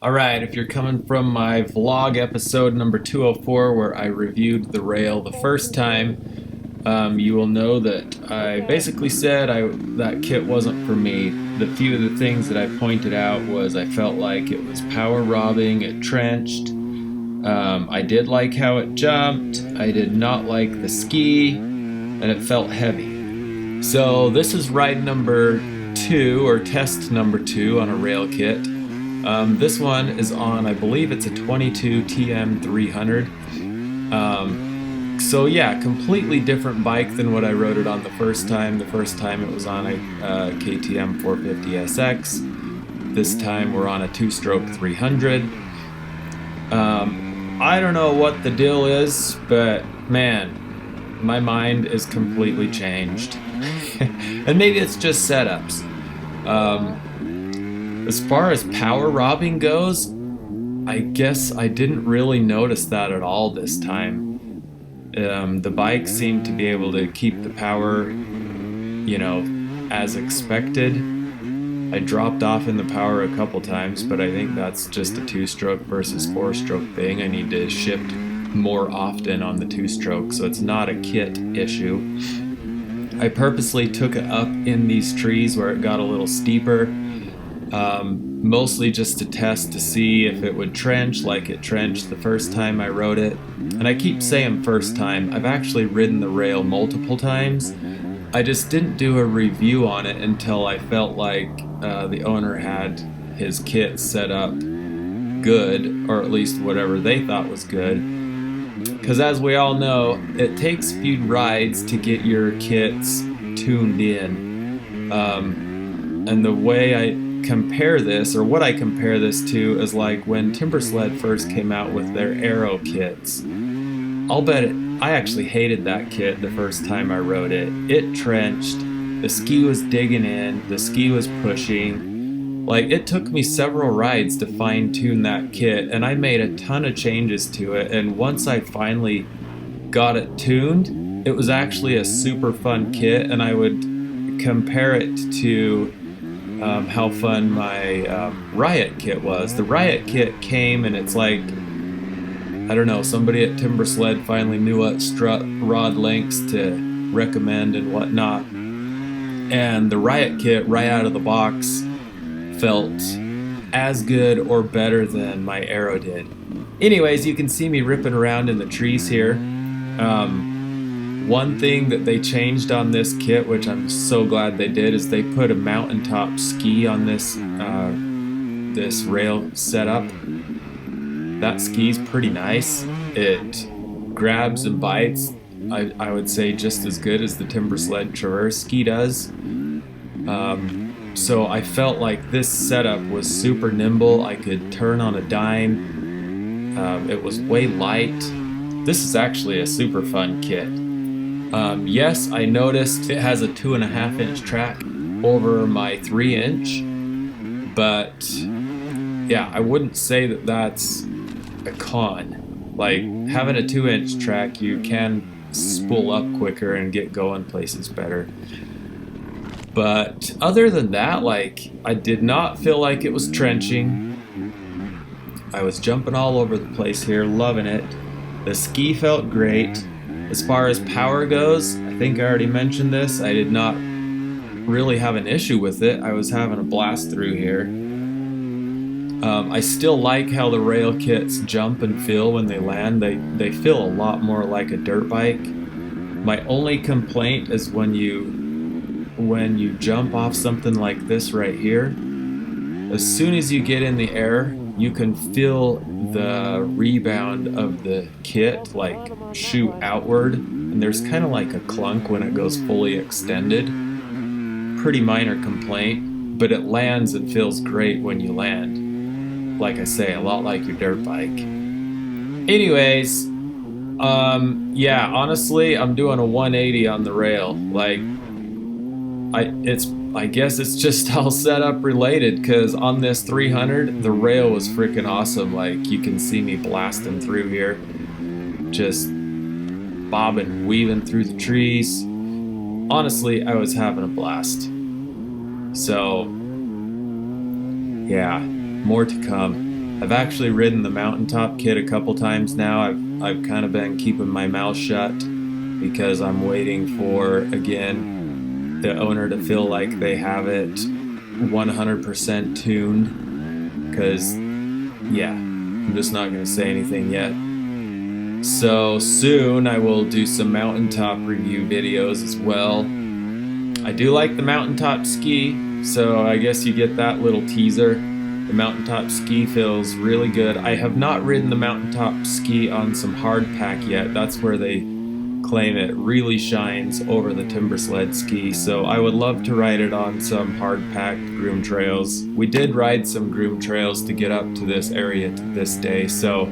Alright, if you're coming from my vlog episode number 204 where I reviewed the RALE the first time, you will know that I basically said that kit wasn't for me. The few of the things that I pointed out was I felt like it was power robbing, it trenched, I did like how it jumped, I did not like the ski, and it felt heavy. So this is ride number 2, or test number 2 on a RALE kit. This one is on, I believe it's a 22 TM300. So yeah, completely different bike than what I rode it on the first time. The first time it was on a KTM 450SX. This time we're on a 2-stroke 300. I don't know what the deal is, but man, my mind is completely changed. And maybe it's just setups. As far as power robbing goes, I guess I didn't really notice that at all this time. The bike seemed to be able to keep the power, as expected. I dropped off in the power a couple times, but I think that's just a 2-stroke versus 4-stroke thing. I need to shift more often on the 2-stroke, so it's not a kit issue. I purposely took it up in these trees where it got a little steeper. Mostly just to test to see if it would trench like it trenched the first time I rode it. And I keep saying first time, I've actually ridden the RALE multiple times. I just didn't do a review on it until I felt like the owner had his kit set up good, or at least whatever they thought was good. Because as we all know, it takes a few rides to get your kits tuned in. And the way I compare this, or what I compare this to, is like when Timbersled first came out with their Aero kits. I'll bet I actually hated that kit the first time I rode it. It trenched, the ski was digging in, the ski was pushing. Like, it took me several rides to fine tune that kit, and I made a ton of changes to it, and once I finally got it tuned, it was actually a super fun kit, and I would compare it to how fun my Riot kit was. The Riot kit came and it's like, I don't know, somebody at Timbersled finally knew what strut rod lengths to recommend and whatnot. And the Riot kit right out of the box felt as good or better than my Aero did. Anyways, you can see me ripping around in the trees here. One thing that they changed on this kit, which I'm so glad they did, is they put a mountaintop ski on this this RALE setup. That ski's pretty nice. It grabs and bites, I would say, just as good as the Timbersled Traverse ski does. So I felt like this setup was super nimble. I could turn on a dime. It was way light. This is actually a super fun kit. Yes, I noticed it has a 2.5-inch track over my 3-inch, but yeah, I wouldn't say that that's a con. Like, having a 2-inch track, you can spool up quicker and get going places better. But other than that, like, I did not feel like it was trenching. I was jumping all over the place here, loving it. The ski felt great. As far as power goes, I think I already mentioned this, I did not really have an issue with it. I was having a blast through here. I still like how the RALE kits jump and feel when they land. They feel a lot more like a dirt bike. My only complaint is when you jump off something like this right here, as soon as you get in the air, you can feel the rebound of the kit like shoot outward, and there's kind of like a clunk when it goes fully extended. Pretty minor complaint, but it lands and feels great when you land. Like I say, a lot like your dirt bike. Anyways, yeah, honestly, I'm doing a 180 on the RALE. Like, I guess it's just all setup related, because on this 300, the RALE was freaking awesome. Like, you can see me blasting through here, just bobbing, weaving through the trees. Honestly, I was having a blast. So, yeah, more to come. I've actually ridden the mountaintop kit a couple times now. I've kind of been keeping my mouth shut because I'm waiting for, again, the owner to feel like they have it 100% tuned, because, yeah, I'm just not going to say anything yet. So soon I will do some mountaintop review videos as well. I do like the mountaintop ski, so I guess you get that little teaser. The mountaintop ski feels really good. I have not ridden the mountaintop ski on some hardpack yet. That's where they claim it really shines over the timber sled ski, so I would love to ride it on some hard-packed groom trails. We did ride some groom trails to get up to this area to this day, so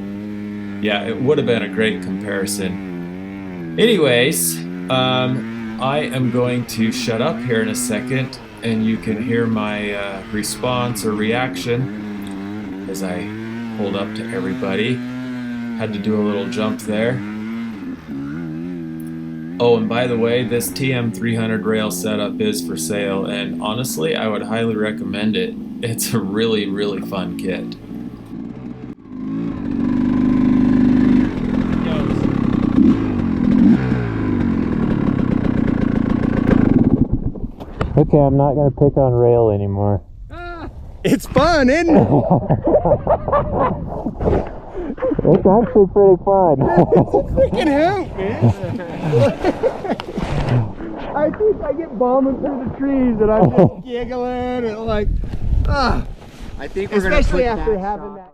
yeah, it would have been a great comparison. Anyways, I am going to shut up here in a second, and you can hear my response or reaction as I hold up to everybody. Had to do a little jump there. Oh, and by the way, this TM300 rail setup is for sale, and honestly, I would highly recommend it. It's a really, really fun kit. Okay, I'm not gonna pick on rail anymore. It's fun, isn't it? It's actually pretty fun. It's a freaking hoot, man. I think I get bombing through the trees and I'm just giggling and like, I think we're gonna put that